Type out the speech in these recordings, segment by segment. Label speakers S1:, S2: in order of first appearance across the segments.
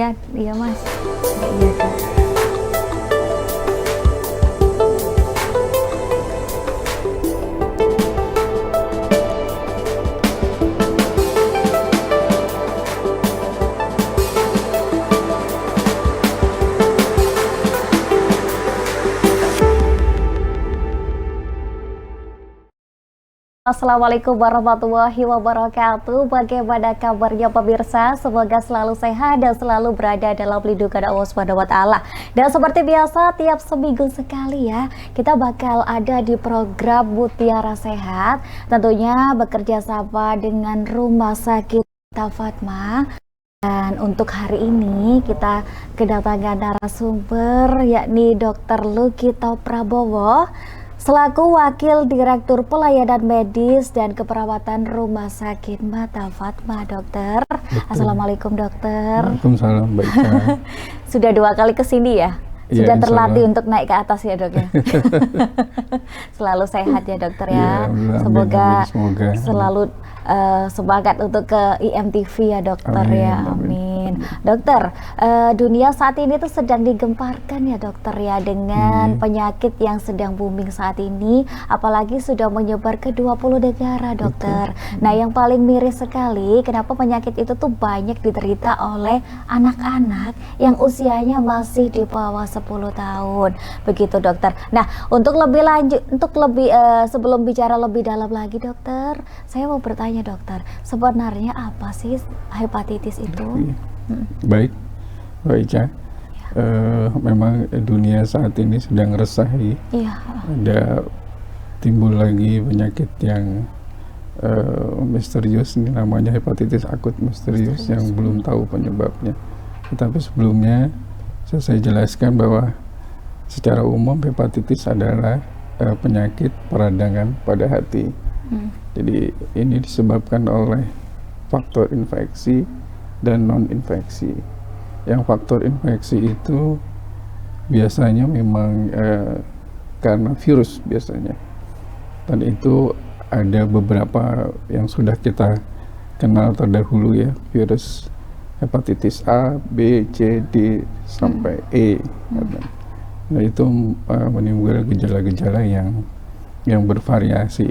S1: ya, iya Mas. Iya, Kak. Assalamualaikum warahmatullahi wabarakatuh. Bagaimana kabarnya pemirsa? Semoga selalu sehat dan selalu berada dalam lindungan Allah Subhanahu wa taala. Dan seperti biasa tiap seminggu sekali ya, kita bakal ada di program Mutiara Sehat, tentunya bekerja sama dengan Rumah Sakit Fatma. Dan untuk hari ini kita kedatangan narasumber yakni Dr. Lukito Prabowo selaku Wakil Direktur Pelayanan Medis dan Keperawatan Rumah Sakit Mata Fatma, Dokter. Betul. Assalamualaikum, Dokter.
S2: Waalaikumsalam, baik.
S1: Sudah 2 kali kesini ya? Sudah terlatih untuk naik ke atas ya, Dok ya? Selalu sehat ya, Dokter ya. Semoga selalu semangat untuk ke IMTV ya, Dokter. Amin, ya. Amin. Dokter, dunia saat ini tuh sedang digemparkan ya, Dokter ya, dengan penyakit yang sedang booming saat ini, apalagi sudah menyebar ke 20 negara, Dokter. Nah, yang paling miris sekali, kenapa penyakit itu tuh banyak diderita oleh anak-anak yang usianya masih di bawah 10 tahun. Begitu, Dokter. Nah, untuk lebih lanjut, sebelum bicara lebih dalam lagi, Dokter, saya mau bertanya, Dokter, sebenarnya apa sih hepatitis itu?
S2: Baik, ya. Memang dunia saat ini sedang resah ya. Ada timbul lagi penyakit yang misterius, ini namanya hepatitis akut misterius yang belum tahu penyebabnya. Tetapi sebelumnya saya jelaskan bahwa secara umum hepatitis adalah penyakit peradangan pada hati. Jadi ini disebabkan oleh faktor infeksi dan non-infeksi. Yang faktor infeksi itu biasanya memang karena virus biasanya. Dan itu ada beberapa yang sudah kita kenal terdahulu ya, virus hepatitis A, B, C, D, sampai E. Nah, itu menimbulkan gejala-gejala yang bervariasi.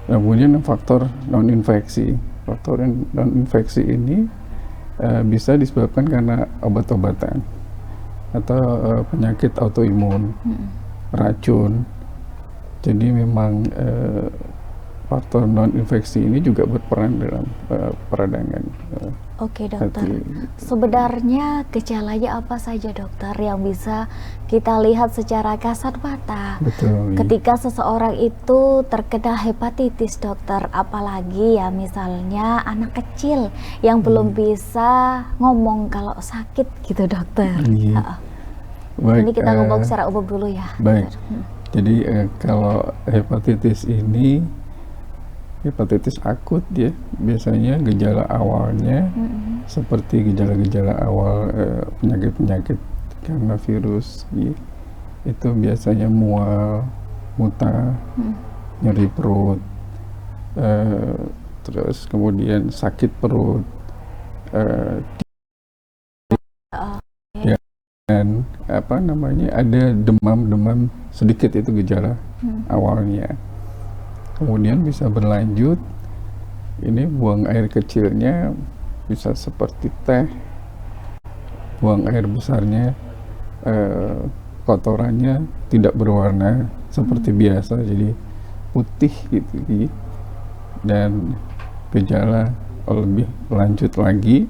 S2: Kemudian faktor non-infeksi. Faktor non-infeksi ini bisa disebabkan karena obat-obatan atau penyakit autoimun, racun. Jadi memang faktor non-infeksi ini juga berperan dalam peradangan.
S1: Oke, Dokter. Sebenarnya gejalanya apa saja, Dokter, yang bisa kita lihat secara kasat mata?
S2: Betul.
S1: Ketika seseorang itu terkena hepatitis, Dokter, apalagi ya misalnya anak kecil yang belum bisa ngomong kalau sakit gitu, Dokter.
S2: Baik,
S1: ini kita ngomong secara umum dulu ya.
S2: Baik. Jadi kalau hepatitis ini hepatitis akut ya, biasanya gejala awalnya seperti gejala-gejala awal penyakit-penyakit karena virus ya. Itu biasanya mual, muntah, nyeri perut, terus kemudian sakit perut, dan ada demam sedikit, itu gejala awalnya. Kemudian bisa berlanjut, ini buang air kecilnya bisa seperti teh, buang air besarnya kotorannya tidak berwarna seperti biasa, jadi putih gitu. Dan gejala lebih lanjut lagi,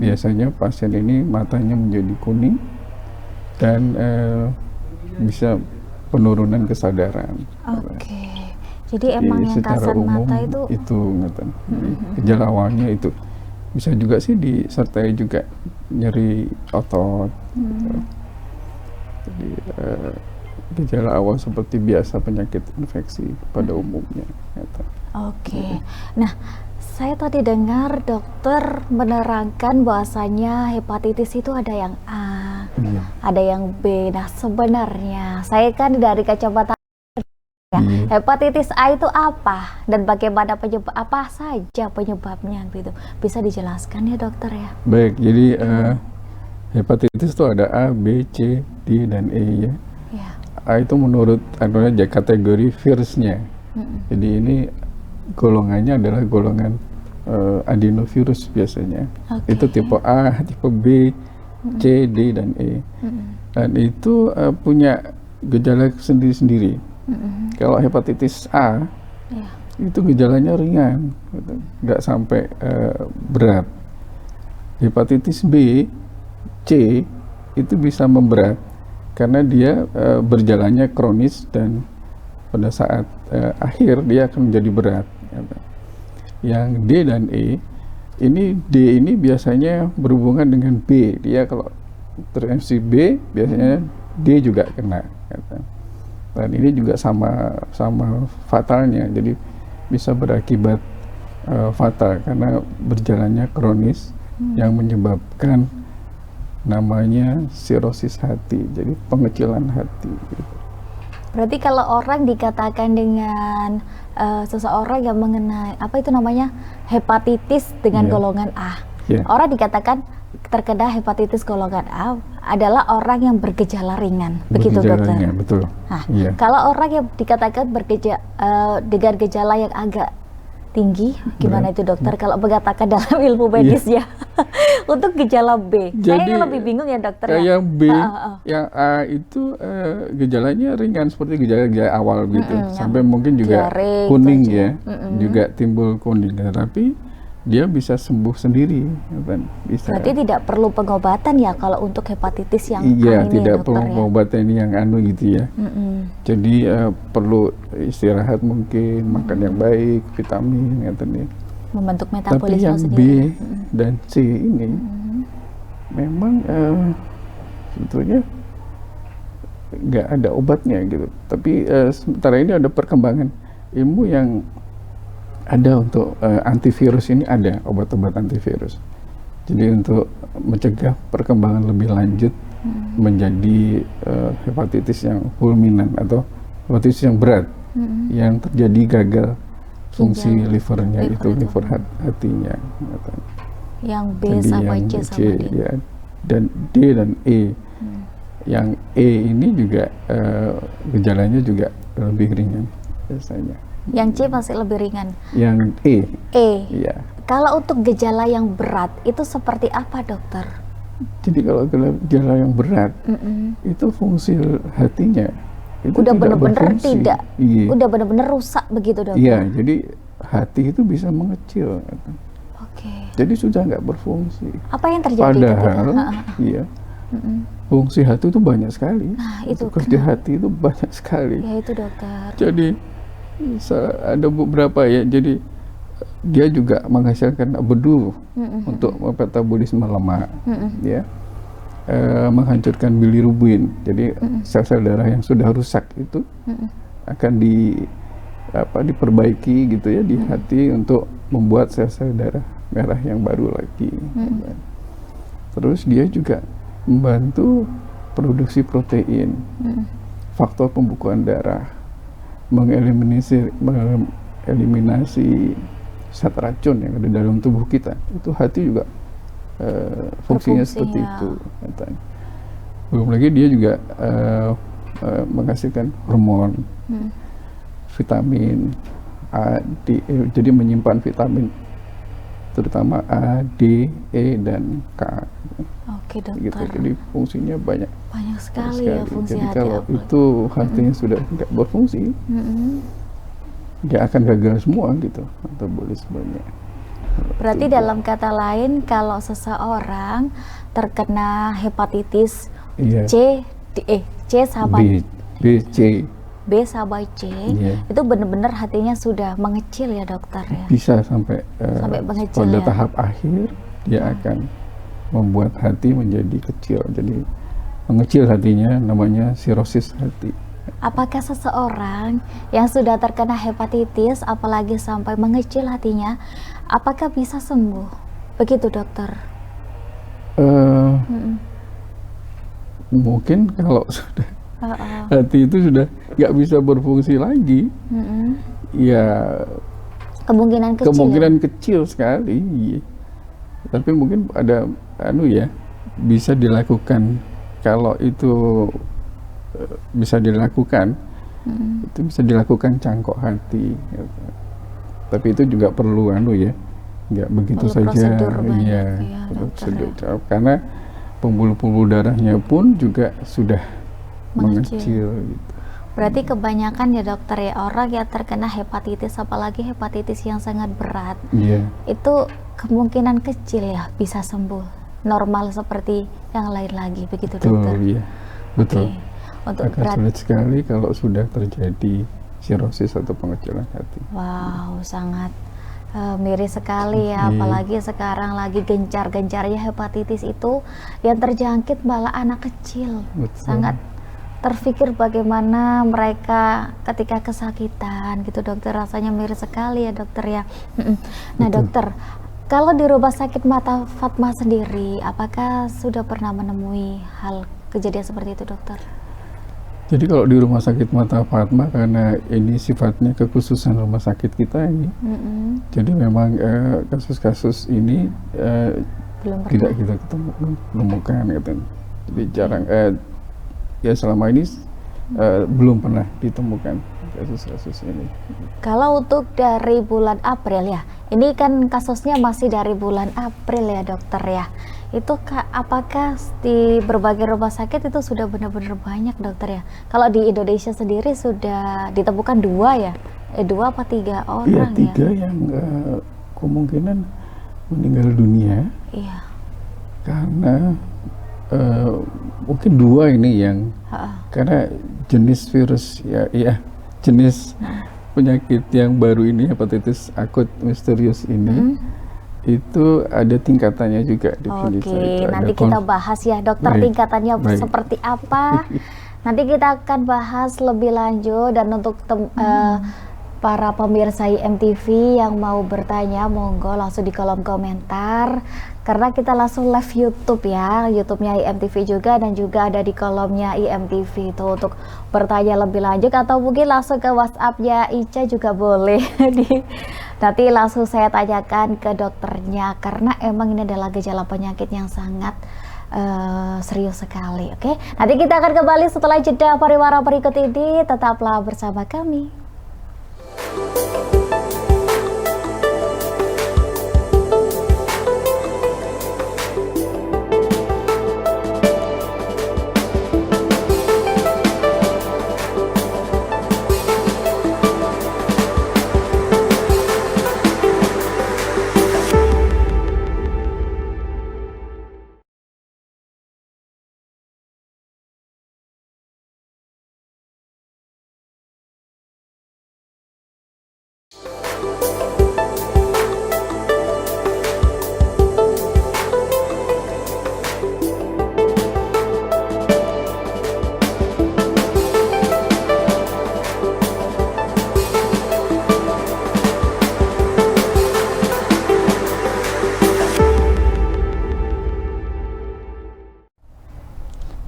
S2: biasanya pasien ini matanya menjadi kuning dan bisa penurunan kesadaran.
S1: Jadi emang yang kasat mata
S2: itu gejala awalnya itu. Bisa juga sih disertai juga nyeri otot. Jadi gejala awal seperti biasa penyakit infeksi pada umumnya.
S1: Nah, saya tadi dengar dokter menerangkan bahwasanya hepatitis itu ada yang A, ada yang B. Nah, sebenarnya saya kan dari kacamata Hepatitis A itu apa dan bagaimana penyebab, apa saja penyebabnya gitu? Bisa dijelaskan ya dokter ya?
S2: Baik, jadi hepatitis itu ada A, B, C, D, dan E ya. A itu menurut kategori virusnya. Jadi ini golongannya adalah golongan adenovirus biasanya. Itu tipe A, tipe B, C, D, dan E. Dan itu punya gejala sendiri-sendiri. Kalau hepatitis A, itu gejalanya ringan, gitu. Nggak sampai berat. Hepatitis B, C, itu bisa memberat karena dia berjalannya kronis dan pada saat akhir dia akan menjadi berat. Gitu. Yang D dan E, D ini biasanya berhubungan dengan B. Dia kalau terinfeksi B, biasanya D juga kena. Gitu. Dan ini juga sama fatalnya, jadi bisa berakibat fatal karena berjalannya kronis yang menyebabkan namanya sirosis hati, jadi pengecilan hati. Gitu.
S1: Berarti kalau orang dikatakan dengan seseorang yang mengenai apa itu namanya hepatitis dengan golongan A, orang dikatakan terkena hepatitis golongan A adalah orang yang bergejala ringan, begitu dokter?
S2: Ringan, betul.
S1: Nah, kalau orang yang dikatakan dengan gejala yang agak tinggi, gimana itu dokter? Kalau mengatakan dalam ilmu medis ya, untuk gejala B, saya lebih bingung ya dokter.
S2: Yang B, yang A itu gejalanya ringan seperti gejala awal gitu, sampai mungkin juga diare, kuning ya, juga timbul kuning, tapi dia bisa sembuh sendiri, kan? Bisa.
S1: Berarti tidak perlu pengobatan ya kalau untuk hepatitis yang A ini,
S2: tidak
S1: dokter,
S2: perlu pengobatan ini yang gitu ya. Jadi perlu istirahat mungkin, makan yang baik, vitamin, ya.
S1: Membentuk metabolisme
S2: tapi yang
S1: sendiri.
S2: B dan C ini memang sebetulnya nggak ada obatnya gitu. Tapi sementara ini ada perkembangan ilmu yang ada untuk antivirus ini, ada obat-obat antivirus. Jadi untuk mencegah perkembangan lebih lanjut menjadi hepatitis yang fulminan atau hepatitis yang berat, yang terjadi gagal fungsi livernya, itu liver hatinya.
S1: Yang B sama C sama D.
S2: Ya, dan D dan E. Yang E ini juga gejalanya juga lebih ringan biasanya.
S1: Yang C masih lebih ringan.
S2: Yang E.
S1: Iya. Kalau untuk gejala yang berat itu seperti apa dokter?
S2: Jadi kalau gejala yang berat itu fungsi hatinya itu
S1: udah benar-benar tidak, udah benar-benar rusak begitu dokter?
S2: Iya, jadi hati itu bisa mengecil. Jadi sudah nggak berfungsi.
S1: Apa yang terjadi?
S2: Padahal, fungsi hati itu banyak sekali.
S1: Nah, itu
S2: kerja hati itu banyak sekali.
S1: Ya itu dokter.
S2: Jadi ada beberapa ya. Jadi dia juga menghasilkan bedu untuk metabolisme lemak, ya, menghancurkan bilirubin. Jadi sel-sel darah yang sudah rusak itu akan diperbaiki gitu ya di hati untuk membuat sel-sel darah merah yang baru lagi. Terus dia juga membantu produksi protein, faktor pembukuan darah, mengeliminasi zat racun yang ada dalam tubuh kita. Itu hati juga fungsinya seperti itu. Belum lagi dia juga menghasilkan hormon, vitamin A, D, E, jadi menyimpan vitamin terutama A, D, E, dan K.
S1: Oke dokter.
S2: Gitu. Jadi fungsinya banyak.
S1: Banyak sekali ya fungsi
S2: jadi
S1: hati.
S2: kalau itu hatinya sudah tidak berfungsi, dia akan gagal semua gitu metabolismenya.
S1: Berarti dalam kata lain, kalau seseorang terkena hepatitis C sama B sama C, itu benar-benar hatinya sudah mengecil ya dokter ya?
S2: Bisa sampai
S1: mengecil
S2: pada
S1: ya?
S2: tahap akhir dia akan membuat hati menjadi kecil, jadi mengecil hatinya, namanya sirosis hati.
S1: Apakah seseorang yang sudah terkena hepatitis, apalagi sampai mengecil hatinya, apakah bisa sembuh? Begitu dokter?
S2: Mungkin kalau sudah Hati itu sudah nggak bisa berfungsi lagi. Ya kemungkinan kecil sekali. Tapi mungkin ada bisa dilakukan. Kalau itu bisa dilakukan, itu bisa dilakukan cangkok hati. Tapi itu juga perlu nggak begitu saja. Iya, prosedur. Karena pembuluh-pembuluh darahnya pun juga sudah mengecil. Gitu.
S1: Berarti kebanyakan ya dokter ya, orang yang terkena hepatitis, apalagi hepatitis yang sangat berat, itu kemungkinan kecil ya bisa sembuh normal seperti yang lain lagi, begitu dokter?
S2: Iya, betul.
S1: Untuk
S2: akan sulit sekali kalau sudah terjadi sirosis atau pengecilan hati.
S1: Wow, sangat miris sekali ya, apalagi sekarang lagi gencar-gencarnya hepatitis itu yang terjangkit malah anak kecil. Betul. Sangat terpikir bagaimana mereka ketika kesakitan gitu dokter, rasanya miris sekali ya dokter ya. Nah dokter, kalau di Rumah Sakit Mata Fatma sendiri, apakah sudah pernah menemui hal kejadian seperti itu dokter?
S2: Jadi kalau di Rumah Sakit Mata Fatma, karena ini sifatnya kekhususan rumah sakit kita ini, jadi memang kasus-kasus ini tidak kita temukan gitu. Jadi jarang. Ya selama ini belum pernah ditemukan kasus-kasus ini.
S1: Kalau untuk dari bulan April ya, ini kan kasusnya masih dari bulan April ya dokter ya. Itu apakah di berbagai rumah sakit itu sudah benar-benar banyak dokter ya? Kalau di Indonesia sendiri sudah ditemukan 2 ya? 2 apa 3 orang ya?
S2: 3 yang kemungkinan meninggal dunia.
S1: Iya.
S2: Karena mungkin 2 ini yang karena jenis virus jenis penyakit yang baru ini, hepatitis akut misterius ini itu ada tingkatannya juga.
S1: Oke, nanti kita bahas ya dokter tingkatannya seperti apa. Nanti kita akan bahas lebih lanjut, dan untuk para pemirsa IMTV yang mau bertanya, monggo langsung di kolom komentar. Karena kita langsung live YouTube ya, YouTube-nya IMTV juga, dan juga ada di kolomnya IMTV itu untuk bertanya lebih lanjut, atau mungkin langsung ke WhatsApp-nya Ica juga boleh. Nanti langsung saya tanyakan ke dokternya, karena emang ini adalah gejala penyakit yang sangat serius sekali. Oke, nanti kita akan kembali setelah jeda pariwara berikut ini. Tetaplah bersama kami.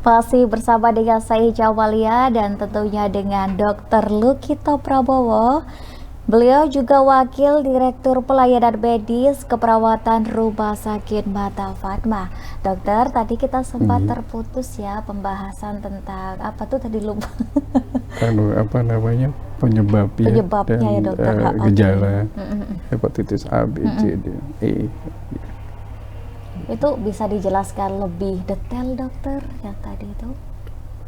S1: Masih bersama dengan saya Ica Amalia dan tentunya dengan Dr. Lukito Prabowo. Beliau juga Wakil Direktur Pelayanan Medis Keperawatan Rumah Sakit Mata Fatma. Dokter, tadi kita sempat terputus ya pembahasan tentang apa tuh tadi lupa. Penyebabnya ya dokter.
S2: Gejala hepatitis A, B, C, D, E.
S1: Itu bisa dijelaskan lebih detail dokter yang tadi itu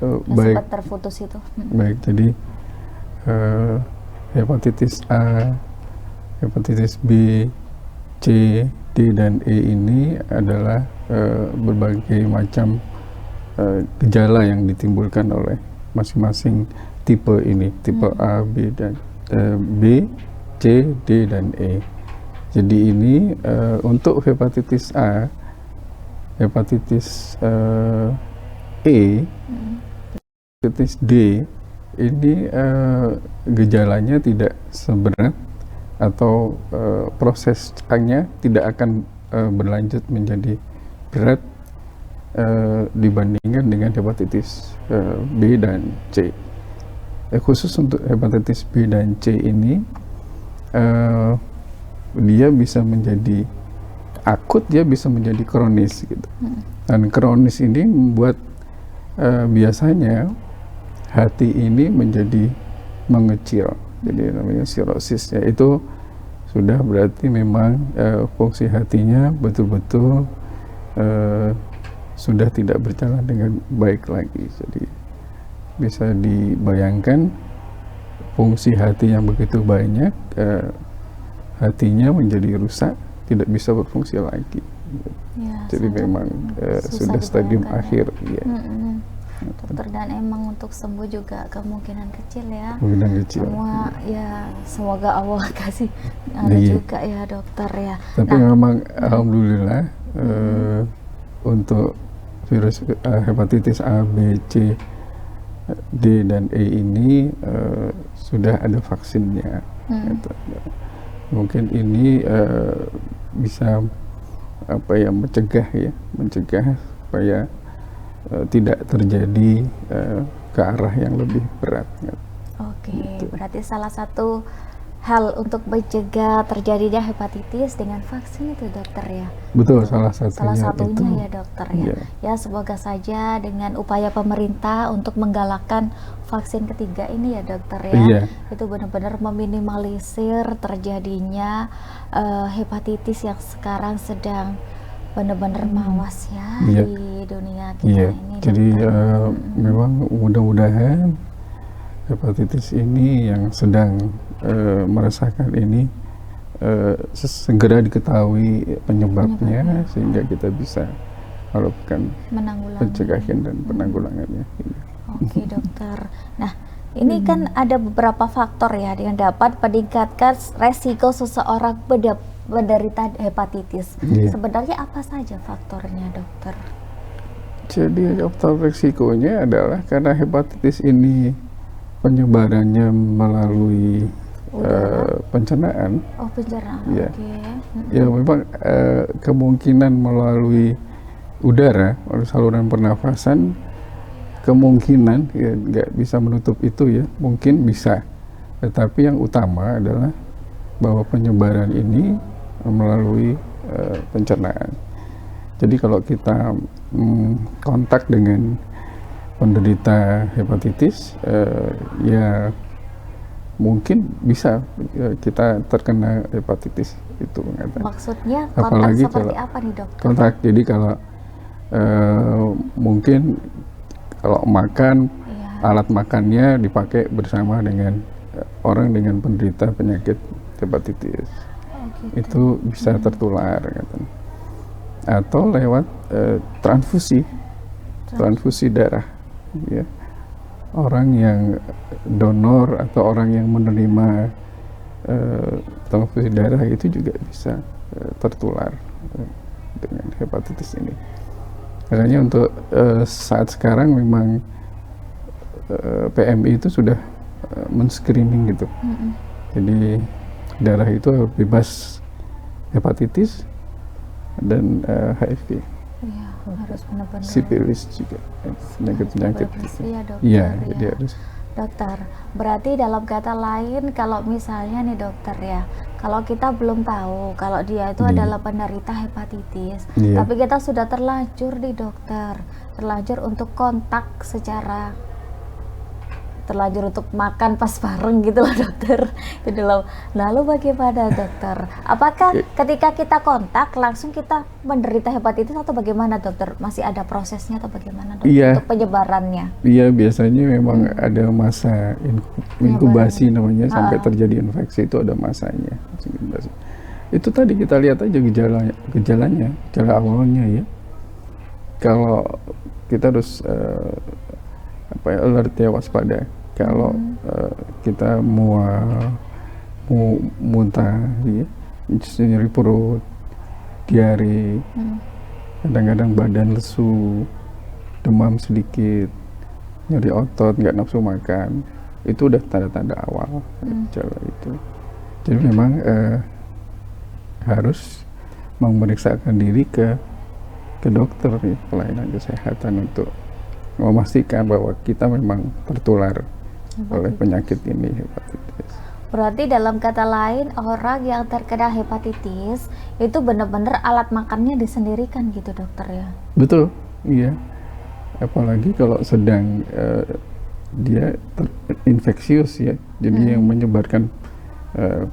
S2: sempat
S1: terputus itu.
S2: Baik, jadi hepatitis A, hepatitis B, C, D, dan E ini adalah berbagai macam gejala yang ditimbulkan oleh masing-masing tipe ini, tipe A, B, dan B, C, D, dan E. Jadi ini untuk hepatitis A, hepatitis E, hepatitis D, ini gejalanya tidak seberat atau prosesnya tidak akan berlanjut menjadi berat dibandingkan dengan hepatitis B dan C. Khusus untuk hepatitis B dan C ini dia bisa menjadi akut, dia bisa menjadi kronis gitu. Dan kronis ini membuat biasanya hati ini menjadi mengecil, jadi namanya sirosis, yaitu sudah berarti memang fungsi hatinya betul-betul sudah tidak berjalan dengan baik lagi. Jadi bisa dibayangkan fungsi hati yang begitu banyak, hatinya menjadi rusak, tidak bisa berfungsi lagi.
S1: Ya,
S2: jadi memang sudah stadium akhir. Ya.
S1: Dokter, dan emang untuk sembuh juga kemungkinan kecil ya.
S2: Kemungkinan kecil.
S1: Semua ya, semoga Allah kasih ada juga ya dokter ya.
S2: Tapi memang alhamdulillah untuk virus hepatitis A, B, C, D dan E ini sudah ada vaksinnya. Gitu. Mungkin ini bisa mencegah supaya tidak terjadi ke arah yang lebih berat.
S1: Oke, gitu. Berarti salah satu hal untuk mencegah terjadinya hepatitis dengan vaksin itu dokter ya?
S2: Betul,
S1: salah satunya
S2: itu,
S1: ya dokter ya. Ya semoga saja dengan upaya pemerintah untuk menggalakkan vaksin ketiga ini ya dokter ya, itu benar-benar meminimalisir terjadinya hepatitis yang sekarang sedang benar-benar mawas ya di dunia kita ini.
S2: Jadi memang mudah-mudahan hepatitis ini yang sedang meresahkan ini segera diketahui penyebabnya sehingga kita bisa melakukan pencegahan dan penanggulangannya.
S1: Oke dokter. Nah ini kan ada beberapa faktor ya yang dapat meningkatkan resiko seseorang menderita hepatitis. Sebenarnya apa saja faktornya dokter?
S2: Jadi faktor resikonya adalah karena hepatitis ini penyebarannya melalui pencernaan.
S1: Oh, pencernaan.
S2: Ya. Ya memang kemungkinan melalui udara, melalui saluran pernafasan, kemungkinan nggak bisa menutup itu ya, mungkin bisa. Tetapi yang utama adalah bahwa penyebaran ini melalui pencernaan. Jadi kalau kita kontak dengan penderita hepatitis, ya mungkin bisa kita terkena hepatitis itu.
S1: Maksudnya kontak apalagi seperti apa nih dokter?
S2: Kontak, jadi kalau mungkin kalau makan, alat makannya dipakai bersama dengan orang dengan penderita penyakit hepatitis. Itu bisa tertular gitu. Atau lewat transfusi darah ya. Orang yang donor atau orang yang menerima transfusi darah itu juga bisa tertular dengan hepatitis ini. Makanya untuk saat sekarang memang PMI itu sudah men-screening gitu. Jadi darah itu bebas hepatitis dan HIV.
S1: Iya, harus benar-benar.
S2: Sipilis juga, penyakit-penyakit.
S1: Iya, jadi harus. Dokter, berarti dalam kata lain kalau misalnya nih dokter ya, kalau kita belum tahu kalau dia itu adalah penderita hepatitis, tapi kita sudah terlanjur nih dokter, terlanjur untuk kontak secara terlanjur untuk makan pas bareng gitu loh dokter. Lalu bagaimana dokter? Apakah ketika kita kontak langsung kita menderita hepatitis atau bagaimana dokter? Masih ada prosesnya atau bagaimana dokter untuk penyebarannya?
S2: Iya, biasanya memang ada masa inkubasi namanya sampai terjadi infeksi, itu ada masanya. Itu tadi kita lihat aja gejalanya, gejala awalnya ya. Kalau kita harus alert ya, waspada. Kalau kita muntah, ya, nyeri perut, diare, kadang-kadang badan lesu, demam sedikit, nyeri otot, nggak nafsu makan, itu udah tanda-tanda awal gejala itu. Jadi memang harus memeriksakan diri ke ke dokter ya, pelayanan kesehatan untuk memastikan bahwa kita memang tertular oleh penyakit ini, hepatitis.
S1: Berarti dalam kata lain, orang yang terkena hepatitis itu benar-benar alat makannya disendirikan gitu dokter ya?
S2: Betul, iya. Apalagi kalau sedang dia infeksius ya, jadi yang menyebarkan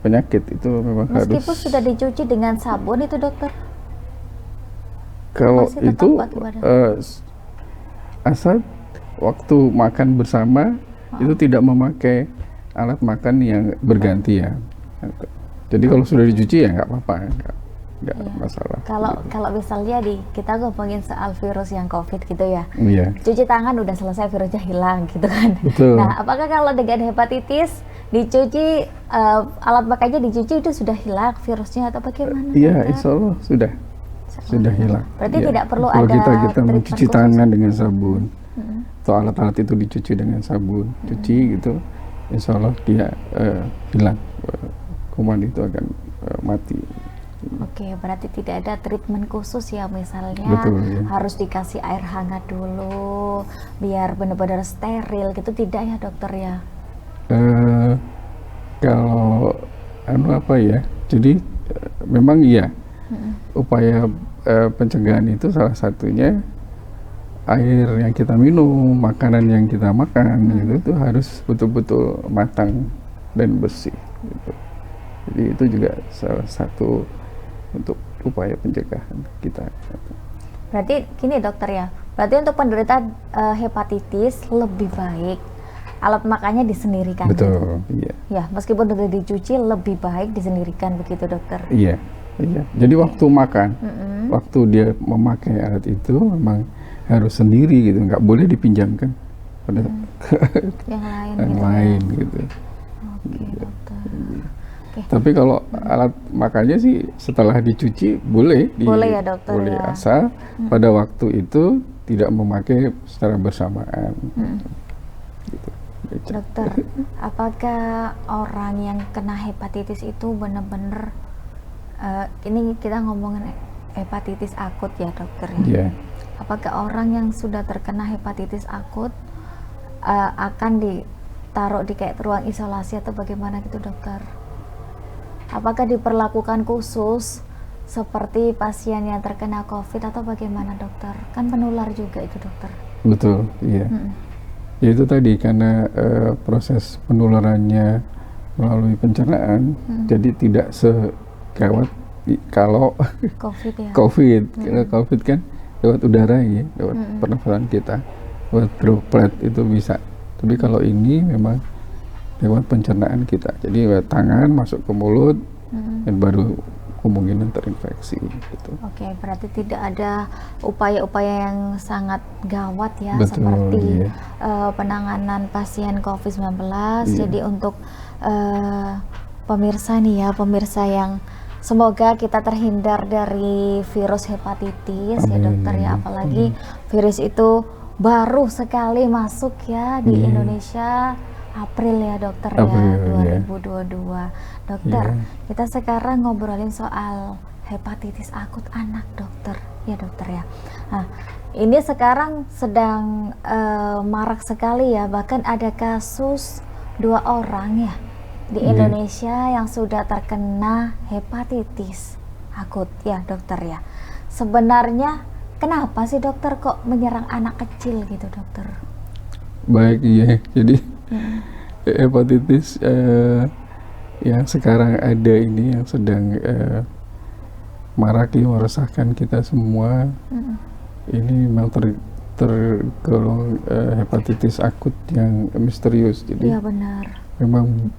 S2: penyakit itu memang
S1: meskipun
S2: harus.
S1: Sudah dicuci dengan sabun itu dokter?
S2: Kalau itu asal waktu makan bersama itu tidak memakai alat makan yang berganti ya. Jadi kalau sudah dicuci ya nggak apa-apa, nggak masalah.
S1: Kalau misalnya kita ngomongin soal virus yang COVID gitu ya, cuci tangan udah selesai, virusnya hilang gitu kan.
S2: Betul.
S1: Nah, apakah kalau dengan hepatitis dicuci, alat makannya dicuci itu sudah hilang virusnya atau bagaimana?
S2: Iya, insya Allah sudah hilang.
S1: Berarti tidak perlu
S2: kalau
S1: ada
S2: kita mencuci tangan dengan sabun, atau alat-alat itu dicuci dengan sabun, cuci gitu, insya Allah dia hilang, kuman itu akan mati.
S1: Oke, berarti tidak ada treatment khusus ya, misalnya
S2: betul, ya.
S1: Harus dikasih air hangat dulu biar benar-benar steril gitu, tidak ya dokter ya?
S2: Kalau apa ya, jadi memang iya, upaya pencegahan itu salah satunya air yang kita minum, makanan yang kita makan itu harus betul-betul matang dan bersih gitu. Jadi itu juga salah satu untuk upaya pencegahan kita.
S1: Berarti gini dokter ya, berarti untuk penderita hepatitis lebih baik alat makannya disendirikan.
S2: Betul,
S1: gitu?
S2: Iya.
S1: Ya, meskipun udah dicuci lebih baik disendirikan begitu dokter.
S2: Iya. Jadi waktu makan, waktu dia memakai alat itu memang harus sendiri gitu, nggak boleh dipinjamkan pada yang lain gitu.
S1: Oke, dokter. Okay.
S2: Tapi kalau alat makannya sih setelah dicuci boleh
S1: ya dokter,
S2: boleh
S1: ya.
S2: Asal pada waktu itu tidak memakai secara bersamaan. Gitu.
S1: Dokter, apakah orang yang kena hepatitis itu benar-benar ini kita ngomongin hepatitis akut ya dokter ya? Apakah orang yang sudah terkena hepatitis akut akan ditaruh di kayak ruang isolasi atau bagaimana gitu dokter? Apakah diperlakukan khusus seperti pasien yang terkena COVID atau bagaimana dokter? Kan menular juga itu dokter.
S2: Betul, iya. Ya itu tadi karena proses penularannya melalui pencernaan, jadi tidak segawat kalau
S1: COVID ya.
S2: Karena COVID kan lewat udara ya, lewat pernafasan kita, lewat droplet itu bisa. Tapi kalau ini memang lewat pencernaan kita, jadi lewat tangan masuk ke mulut dan baru kemungkinan terinfeksi gitu.
S1: Oke, berarti tidak ada upaya-upaya yang sangat gawat ya.
S2: Betul,
S1: seperti penanganan pasien COVID-19. Jadi untuk pemirsa nih ya, pemirsa yang semoga kita terhindar dari virus hepatitis. Amin. Ya dokter ya, apalagi virus itu baru sekali masuk ya di Indonesia April ya dokter ya, 2022. Dokter, kita sekarang ngobrolin soal hepatitis akut anak dokter, ya dokter ya. Nah, ini sekarang sedang marak sekali ya, bahkan ada kasus 2 orang ya di Indonesia yang sudah terkena hepatitis akut ya dokter ya. Sebenarnya kenapa sih dokter kok menyerang anak kecil gitu dokter?
S2: Baik, iya, jadi hepatitis yang sekarang ada ini yang sedang marak meresahkan kita semua. Ini memang tergolong hepatitis akut yang misterius. Jadi
S1: iya benar.
S2: Memang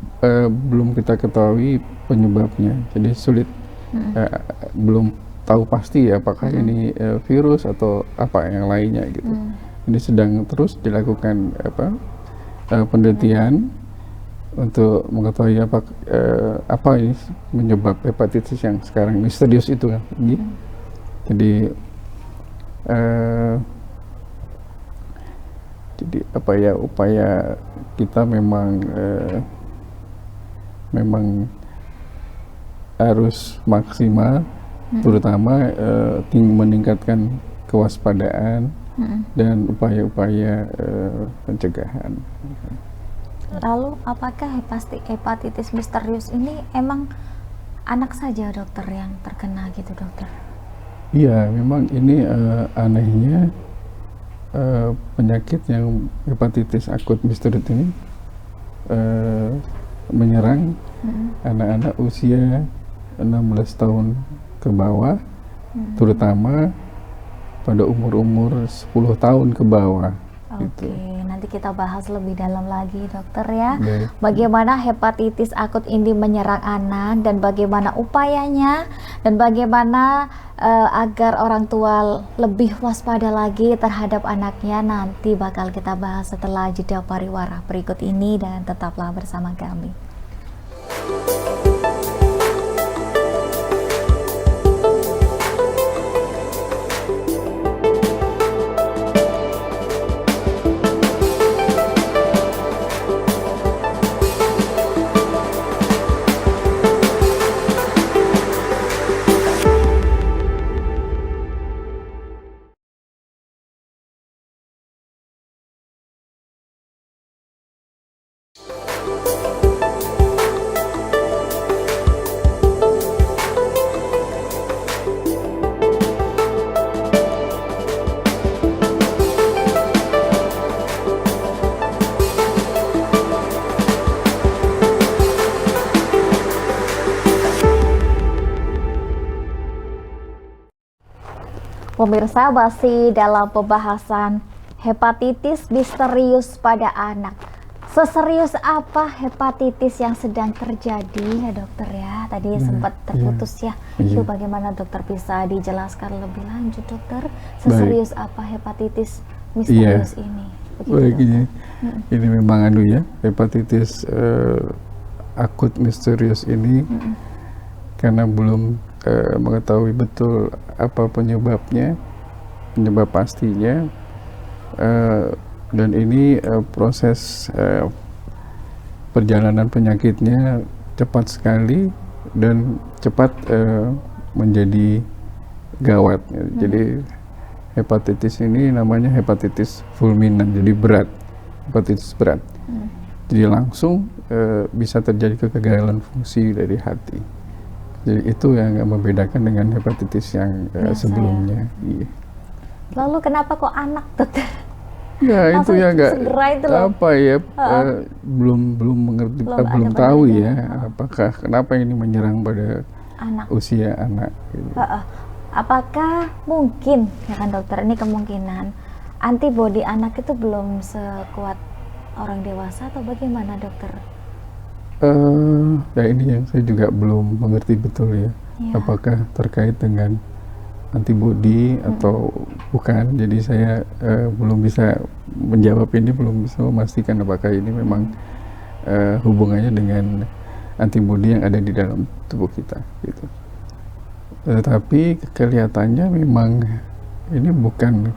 S2: belum kita ketahui penyebabnya. Jadi sulit, belum tahu pasti ya apakah ini virus atau apa yang lainnya gitu. Ini sedang terus dilakukan penelitian untuk mengetahui apa ini menyebab hepatitis yang sekarang misterius itu kan. Jadi upaya kita memang harus maksimal, terutama meningkatkan kewaspadaan dan upaya-upaya pencegahan.
S1: Lalu apakah hepatitis misterius ini emang anak saja dokter yang terkena gitu dokter?
S2: Iya, memang ini anehnya penyakit yang hepatitis akut misterius ini menyerang anak-anak usia 16 tahun ke bawah, terutama pada umur-umur 10 tahun ke bawah.
S1: Oke,
S2: Gitu.
S1: nanti kita bahas lebih dalam lagi dokter ya.
S2: Baik.
S1: Bagaimana hepatitis akut ini menyerang anak dan bagaimana upayanya dan bagaimana agar orang tua lebih waspada lagi terhadap anaknya, nanti bakal kita bahas setelah jeda pariwara berikut ini, dan tetaplah bersama kami. Pemirsa, masih dalam pembahasan hepatitis misterius pada anak. Seserius apa hepatitis yang sedang terjadi ya dokter ya? Tadi sempat terputus ya. Itu bagaimana dokter bisa dijelaskan lebih lanjut dokter? Seserius apa hepatitis misterius ini? Begitu,
S2: Baik, ini memang hepatitis akut misterius ini karena belum mengetahui betul apa penyebab pastinya, dan ini proses perjalanan penyakitnya cepat sekali dan cepat menjadi gawat. Jadi hepatitis ini namanya hepatitis fulminan, jadi berat, hepatitis berat. Jadi langsung bisa terjadi kegagalan fungsi dari hati. Jadi itu yang membedakan dengan hepatitis yang sebelumnya. Iya.
S1: Lalu kenapa kok anak dokter?
S2: Ya itu ya nggak apa ya, belum mengerti, belum tahu ya apakah kenapa ini menyerang pada usia anak. Gitu.
S1: Apakah mungkin ya kan dokter, ini kemungkinan antibodi anak itu belum sekuat orang dewasa atau bagaimana dokter?
S2: Ya ini yang saya juga belum mengerti betul ya, apakah terkait dengan antibodi atau bukan. Jadi saya belum bisa menjawab ini, belum bisa memastikan apakah ini memang hubungannya dengan antibodi yang ada di dalam tubuh kita gitu. Tapi kelihatannya memang ini bukan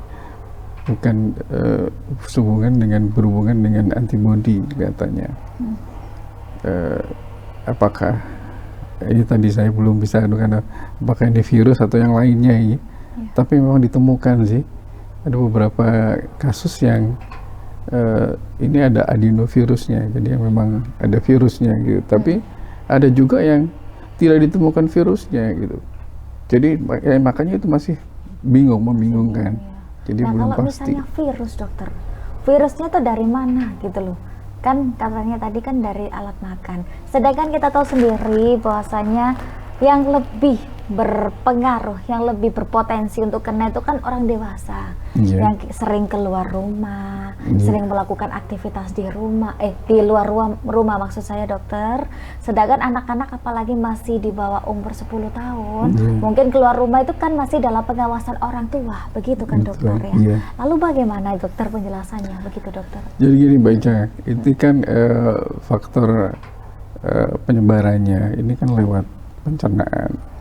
S2: berhubungan dengan antibodi kelihatannya. Apakah ini tadi saya belum bisa karena apakah ini virus atau yang lainnya ya. Tapi memang ditemukan sih ada beberapa kasus yang ini ada adenovirusnya, jadi yang memang ada virusnya gitu. Tapi ada juga yang tidak ditemukan virusnya gitu. Jadi makanya itu masih membingungkan. Jadi belum
S1: kalau
S2: pasti.
S1: Misalnya virus dokter, virusnya tuh dari mana gitu loh? Kan katanya tadi kan dari alat makan. Sedangkan kita tahu sendiri bahwasanya yang lebih berpengaruh, yang lebih berpotensi untuk kena itu kan orang dewasa, yang sering keluar rumah, sering melakukan aktivitas di rumah, di luar rumah maksud saya dokter. Sedangkan anak-anak apalagi masih di bawah umur 10 tahun, mungkin keluar rumah itu kan masih dalam pengawasan orang tua, begitu kan dokter ya. Lalu bagaimana dokter penjelasannya, begitu dokter?
S2: Jadi gini Mbak Ica, itu kan faktor penyebarannya ini kan lewat pencernaan.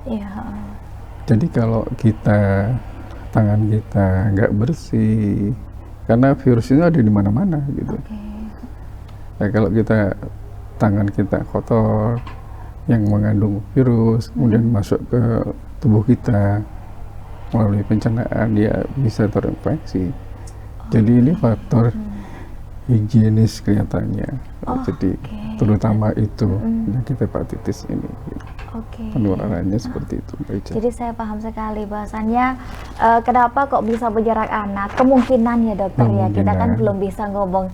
S2: Jadi kalau tangan kita nggak bersih, karena virus itu ada di mana-mana gitu. Nah, kalau tangan kita kotor yang mengandung virus kemudian masuk ke tubuh kita, melalui pencernaan dia bisa terinfeksi. Jadi ini faktor higienis kelihatannya. Jadi terutama itu penyakit hepatitis ini. Penularannya seperti itu, Mbak Ica.
S1: Jadi saya paham sekali bahwasannya kenapa kok bisa menyerang anak. Kemungkinan ya dokter ya, kita kan belum bisa ngomong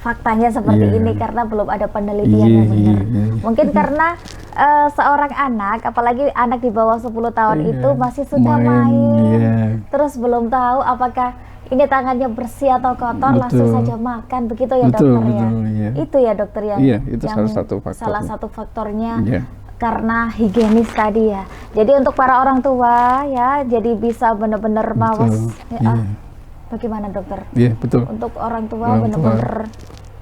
S1: faktanya seperti ini karena belum ada penelitian yang benar. Mungkin karena seorang anak, apalagi anak di bawah 10 tahun itu masih sudah main, terus belum tahu apakah ini tangannya bersih atau kotor, langsung saja makan, begitu ya dokter ya. Itu ya dokter ya.
S2: Itu salah satu
S1: faktornya. Karena higienis tadi ya. Jadi untuk para orang tua ya, jadi bisa benar-benar mawas. Bagaimana dokter?
S2: Iya, betul.
S1: Untuk orang tua benar-benar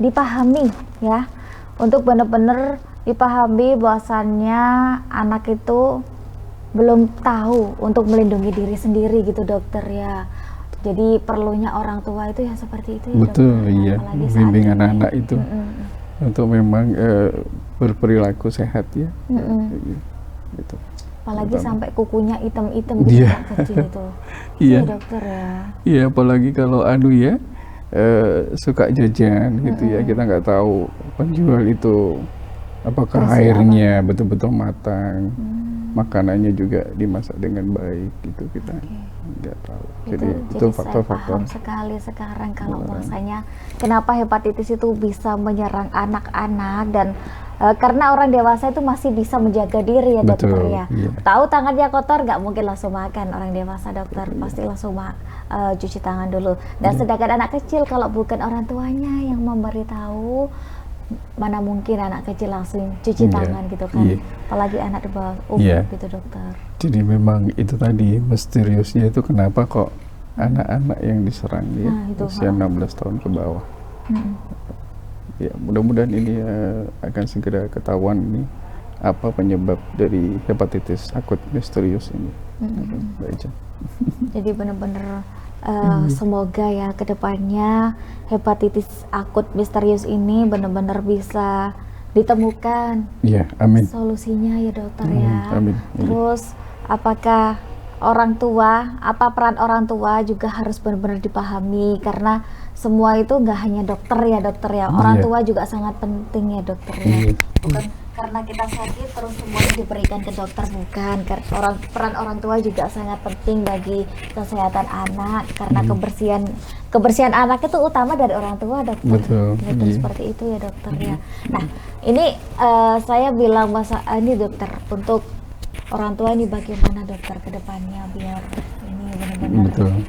S1: dipahami ya. Untuk benar-benar dipahami bahwasannya anak itu belum tahu untuk melindungi diri sendiri gitu dokter ya. Jadi perlunya orang tua itu ya seperti itu ya
S2: betul,
S1: dokter.
S2: Iya. Membimbing anak-anak itu untuk memang berperilaku sehat ya. Gitu.
S1: Apalagi sampai kukunya hitam-hitam gitu kecil itu. Iya dokter ya.
S2: Iya, apalagi kalau ya suka jajan gitu ya, kita nggak tahu penjual itu apakah airnya betul-betul matang, makanannya juga dimasak dengan baik gitu, kita nggak tahu. Jadi itu faktor-faktor.
S1: Saya paham sekali sekarang kalau bahwasanya kenapa hepatitis itu bisa menyerang anak-anak dan karena orang dewasa itu masih bisa menjaga diri ya dokter ya. Tahu tangannya kotor nggak mungkin langsung makan, orang dewasa dokter pasti langsung cuci tangan dulu. Dan sedangkan anak kecil kalau bukan orang tuanya yang memberitahu, mana mungkin anak kecil langsung cuci tangan gitu kan. Apalagi anak di bawah umur gitu dokter. Jadi
S2: memang itu tadi misteriusnya itu kenapa kok anak-anak yang diserang ya usia 16 tahun ke bawah. Ya, mudah-mudahan ini akan segera ketahuan nih apa penyebab dari hepatitis akut misterius ini.
S1: Jadi benar-benar semoga ya kedepannya hepatitis akut misterius ini benar-benar bisa ditemukan.
S2: Iya, amin.
S1: Solusinya ya dokter ya.
S2: Amin.
S1: Terus apakah orang tua, apa peran orang tua juga harus benar-benar dipahami karena semua itu nggak hanya dokter ya, orang tua juga sangat penting ya dokter ya. Bukan karena kita sakit terus semuanya diberikan ke dokter, bukan. Peran orang tua juga sangat penting bagi kesehatan anak karena kebersihan anak itu utama dari orang tua dokter.
S2: Betul.
S1: Seperti itu ya dokter ya. Nah ini saya bilang ini dokter untuk orang tua ini bagaimana dokter ke depannya biar ini benar-benar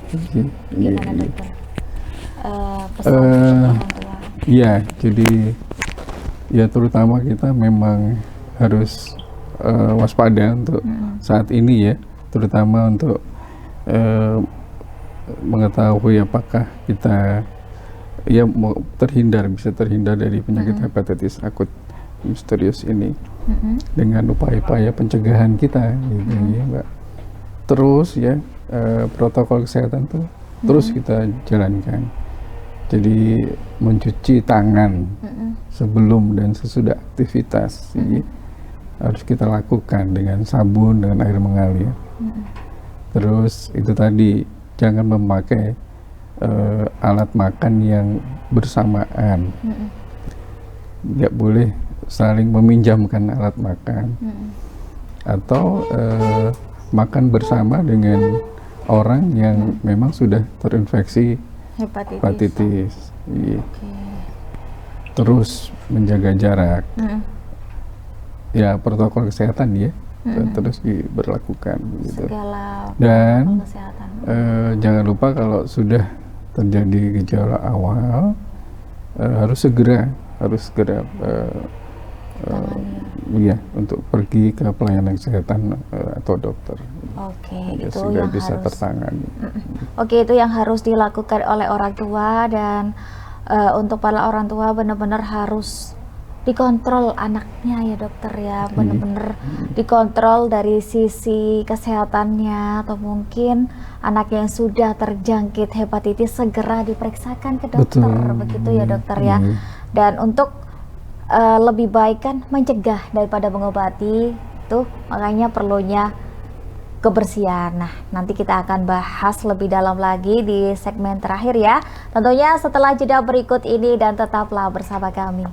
S1: gimana dokter? Pesan orang tua.
S2: Iya, jadi ya terutama kita memang harus waspada untuk saat ini ya, terutama untuk mengetahui apakah kita mau bisa terhindar dari penyakit hepatitis akut misterius ini dengan upaya-upaya pencegahan kita gitu ya Mbak. Terus ya protokol kesehatan tuh terus kita jalankan. Jadi mencuci tangan sebelum dan sesudah aktivitas harus kita lakukan dengan sabun, dengan air mengalir. Terus itu tadi jangan memakai alat makan yang bersamaan. Nggak boleh saling meminjamkan alat makan. Atau makan bersama dengan orang yang memang sudah terinfeksi hepatitis. Terus menjaga jarak. Ya protokol kesehatan ya terus diberlakukan gitu. Dan jangan lupa kalau sudah terjadi gejala awal harus segera untuk pergi ke pelayanan kesehatan atau dokter.
S1: Itu
S2: sudah
S1: yang
S2: bisa
S1: harus
S2: tertangani.
S1: Itu yang harus dilakukan oleh orang tua dan untuk para orang tua benar-benar harus dikontrol anaknya ya dokter ya, benar-benar dikontrol dari sisi kesehatannya atau mungkin anak yang sudah terjangkit hepatitis segera diperiksakan ke dokter. Begitu ya dokter ya. Dan untuk lebih baik kan mencegah daripada mengobati, tuh makanya perlunya kebersihan. Nah, nanti kita akan bahas lebih dalam lagi di segmen terakhir ya. Tentunya setelah jeda berikut ini, dan tetaplah bersama kami.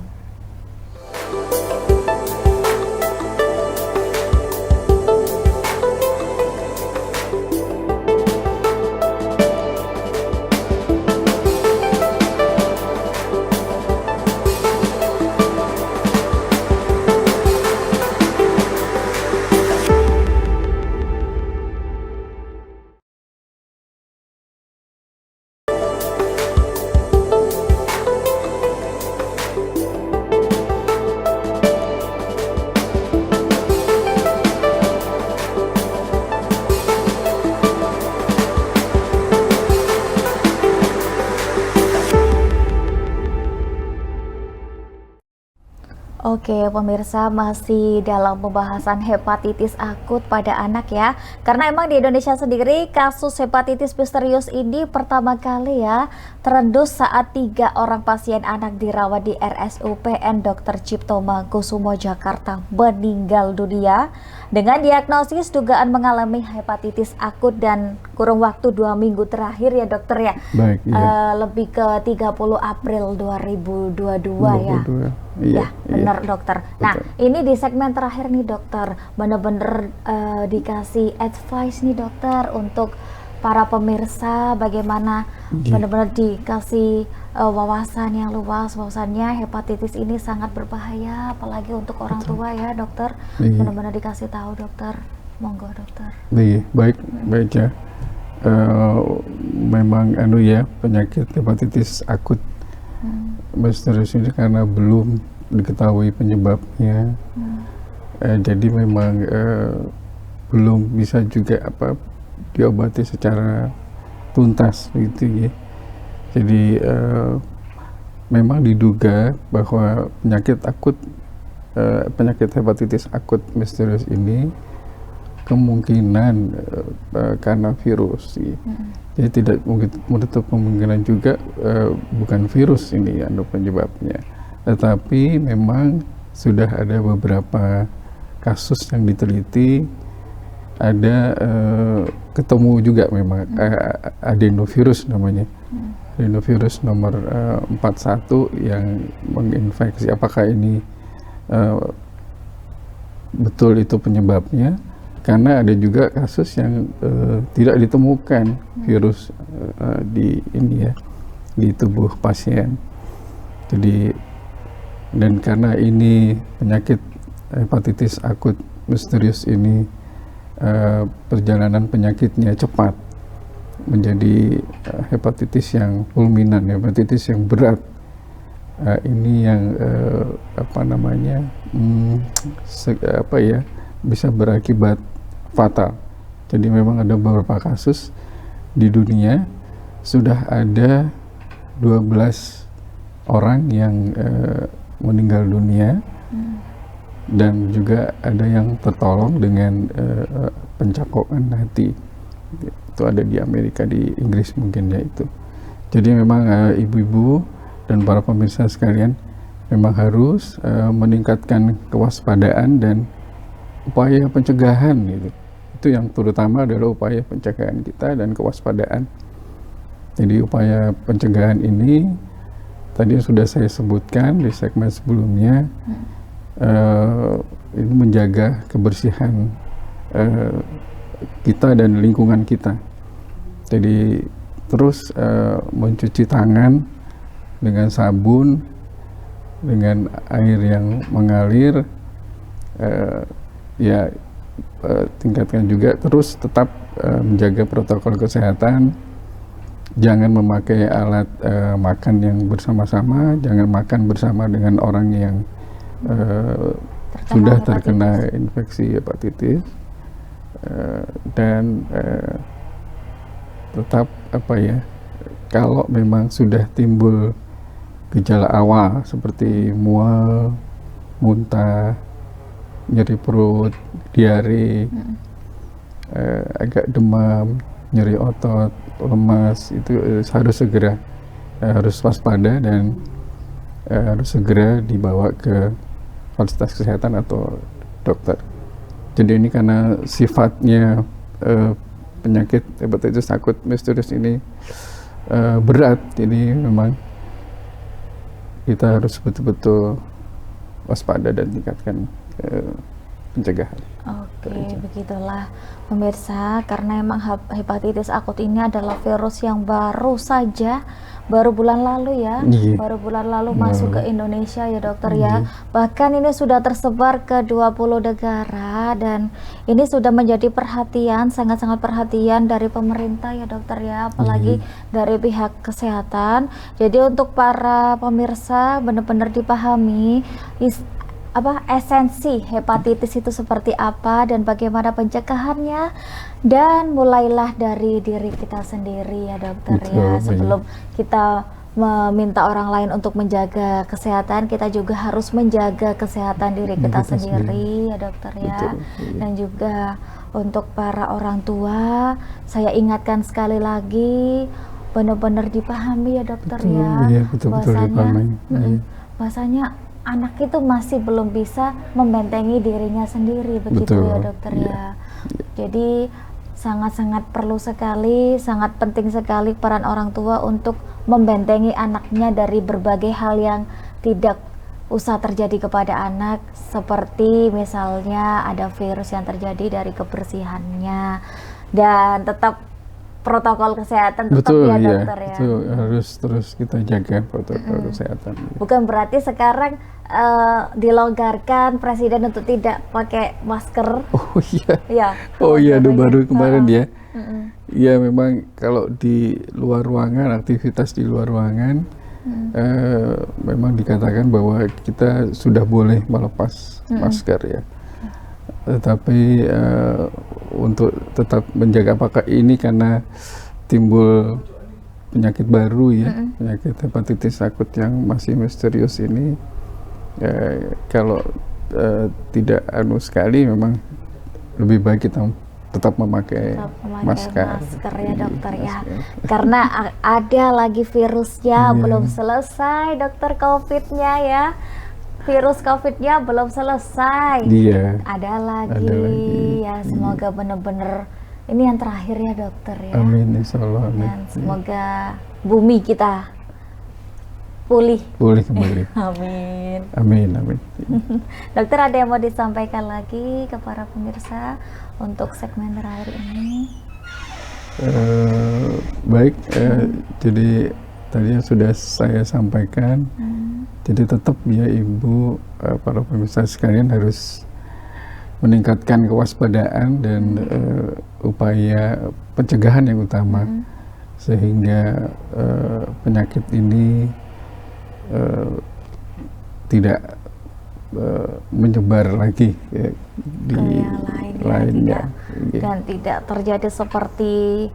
S1: Oke, pemirsa, masih dalam pembahasan hepatitis akut pada anak ya. Karena emang di Indonesia sendiri kasus hepatitis misterius ini pertama kali ya terendus saat 3 orang pasien anak dirawat di RSUPN Dr. Cipto Mangkusumo Jakarta meninggal dunia dengan diagnosis dugaan mengalami hepatitis akut dan kurun waktu 2 minggu terakhir ya dokter ya.
S2: Baik, iya.
S1: Lebih ke 30 April 2022 ya.
S2: Iya,
S1: ya, benar dokter. Nah,
S2: betul.
S1: ini di segmen terakhir nih dokter, benar-benar dikasih advice nih dokter untuk para pemirsa bagaimana benar-benar dikasih wawasan yang luas, bahwasannya hepatitis ini sangat berbahaya, apalagi untuk orang tua ya dokter. Benar-benar dikasih tahu dokter. Monggo dokter.
S2: Iya, baik ya. Memang ya penyakit hepatitis akut misterius ini karena belum diketahui penyebabnya, jadi memang belum bisa juga diobati secara tuntas gitu ya. Jadi memang diduga bahwa penyakit hepatitis akut misterius ini kemungkinan karena virus sih. Jadi tidak menutup kemungkinan juga bukan virus ini penyebabnya. Tetapi memang sudah ada beberapa kasus yang diteliti, ada ketemu juga memang adenovirus namanya. Adenovirus nomor 41 yang menginfeksi. Apakah ini betul itu penyebabnya? Karena ada juga kasus yang tidak ditemukan virus di tubuh pasien. Jadi, dan karena ini penyakit hepatitis akut misterius ini perjalanan penyakitnya cepat menjadi hepatitis yang fulminan, hepatitis yang berat. Ini yang bisa berakibat fatal. Jadi memang ada beberapa kasus di dunia, sudah ada 12 orang yang meninggal dunia, dan juga ada yang tertolong dengan pencakokan hati. Itu ada di Amerika, di Inggris mungkin ya itu. Jadi memang ibu-ibu dan para pemirsa sekalian memang harus meningkatkan kewaspadaan dan upaya pencegahan gitu. Itu yang terutama adalah upaya pencegahan kita dan kewaspadaan. Jadi upaya pencegahan ini tadi sudah saya sebutkan di segmen sebelumnya, ini menjaga kebersihan kita dan lingkungan kita. Jadi terus mencuci tangan dengan sabun, dengan air yang mengalir, tingkatkan juga, terus tetap menjaga protokol kesehatan. Jangan memakai alat makan yang bersama-sama, jangan makan bersama dengan orang yang sudah terkena infeksi hepatitis, dan tetap kalau memang sudah timbul gejala awal seperti mual, muntah, nyeri perut, diare, agak demam, nyeri otot, lemas, itu harus segera harus waspada dan harus segera dibawa ke fasilitas kesehatan atau dokter. Jadi ini karena sifatnya penyakit hepatitis akut misterius ini berat, jadi memang kita harus betul-betul waspada dan tingkatkan pencegahan.
S1: Oke, begitulah pemirsa, karena emang hepatitis akut ini adalah virus yang baru bulan lalu ya, baru bulan lalu masuk ke Indonesia ya dokter ya. Bahkan ini sudah tersebar ke 20 negara dan ini sudah menjadi perhatian, sangat-sangat perhatian dari pemerintah ya dokter ya, apalagi dari pihak kesehatan. Jadi untuk para pemirsa benar-benar dipahami esensi hepatitis itu seperti apa dan bagaimana pencegahannya, dan mulailah dari diri kita sendiri ya dokter. Betul, ya sebelum kita meminta orang lain untuk menjaga kesehatan, kita juga harus menjaga kesehatan diri kita sendiri ya dokter ya. Betul, dan juga untuk para orang tua, saya ingatkan sekali lagi, benar-benar dipahami ya dokter. Betul, ya bahasanya anak itu masih belum bisa membentengi dirinya sendiri, begitu. Betul, ya dokter ya. Jadi sangat-sangat perlu sekali, sangat penting sekali peran orang tua untuk membentengi anaknya dari berbagai hal yang tidak usah terjadi kepada anak, seperti misalnya ada virus yang terjadi dari kebersihannya, dan tetap protokol kesehatan tetap ya dokter ya.
S2: Itu harus terus kita jaga protokol kesehatan.
S1: Bukan berarti sekarang dilonggarkan presiden untuk tidak pakai masker.
S2: Oh iya.
S1: Ya.
S2: Oh iya, baru kemarin ya. Iya, memang kalau di luar ruangan, aktivitas di luar ruangan, memang dikatakan bahwa kita sudah boleh melepas masker ya. Tetapi untuk tetap menjaga, apakah ini karena timbul penyakit baru ya, penyakit hepatitis akut yang masih misterius ini, kalau tidak sekali, memang lebih baik kita tetap memakai masker
S1: ya dokter ya. Karena ada lagi virusnya belum selesai dokter, COVID-nya ya. Virus COVID-nya belum selesai. Ada lagi ya, semoga benar-benar ini yang terakhir ya dokter ya.
S2: Amin, insyaallah.
S1: Dan semoga bumi kita pulih
S2: kembali.
S1: Amin.
S2: Amin.
S1: Dokter, ada yang mau disampaikan lagi ke para pemirsa untuk segmen terakhir ini?
S2: Baik, jadi tadi yang sudah saya sampaikan. Jadi tetap ya Ibu, para pemirsa sekalian harus meningkatkan kewaspadaan dan upaya pencegahan yang utama, sehingga penyakit ini tidak menyebar lagi di lainnya.
S1: Dan tidak terjadi seperti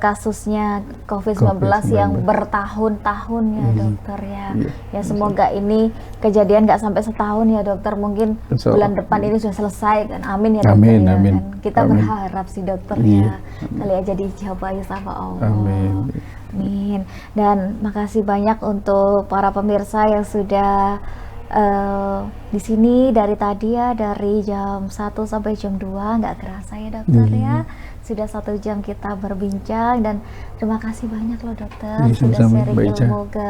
S1: kasusnya COVID-19 yang bertahun-tahun ya dokter ya. Ya semoga ini kejadian nggak sampai setahun ya dokter, mungkin bulan depan ini sudah selesai kan. Amin ya dokter.
S2: Amin.
S1: Kan kita berharap sih dokter ya, kali aja dijabahi sama Allah. Amin. Dan makasih banyak untuk para pemirsa yang sudah di sini dari tadi ya, dari jam 1 sampai jam 2, nggak kerasa ya dokter ya. Sudah 1 jam kita berbincang, dan terima kasih banyak loh dokter sudah sharing ilmu ke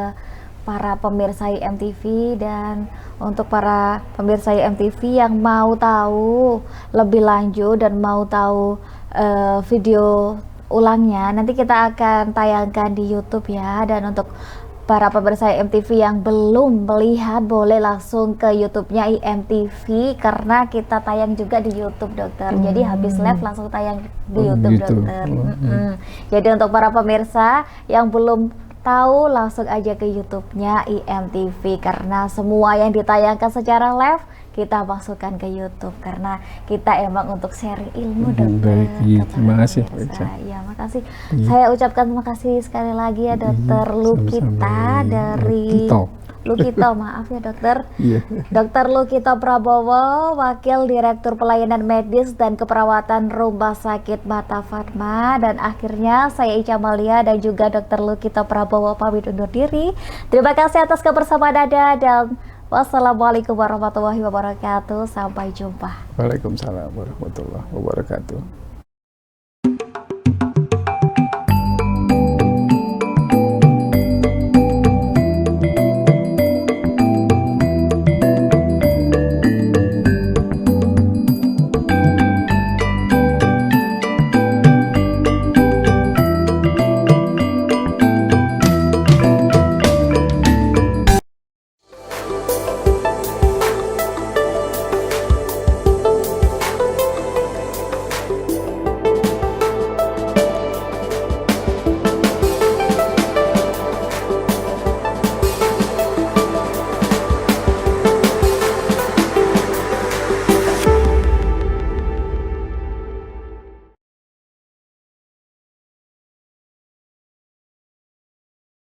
S1: para pemirsa IMTV. Dan untuk para pemirsa IMTV yang mau tahu lebih lanjut dan mau tahu video ulangnya, nanti kita akan tayangkan di YouTube ya. Dan untuk para pemirsa IMTV yang belum melihat, boleh langsung ke YouTube-nya IMTV, karena kita tayang juga di YouTube dokter. Jadi habis live langsung tayang di YouTube dokter. Jadi untuk para pemirsa yang belum tahu, langsung aja ke YouTube-nya IMTV, karena semua yang ditayangkan secara live kita masukkan ke YouTube, karena kita emang untuk sharing ilmu dokter.
S2: Terima kasih.
S1: Ya, makasih. Saya ucapkan terima kasih sekali lagi ya dokter Lukita dari Lukito, maaf ya dokter. Dokter Lukito Prabowo, Wakil Direktur Pelayanan Medis dan Keperawatan Rumah Sakit Mata Fatma. Dan akhirnya saya Ica Malia dan juga dokter Lukito Prabowo pamit undur diri. Terima kasih atas kebersamaan Anda, dan wassalamualaikum warahmatullahi wabarakatuh. Sampai jumpa.
S2: Waalaikumsalam warahmatullahi wabarakatuh.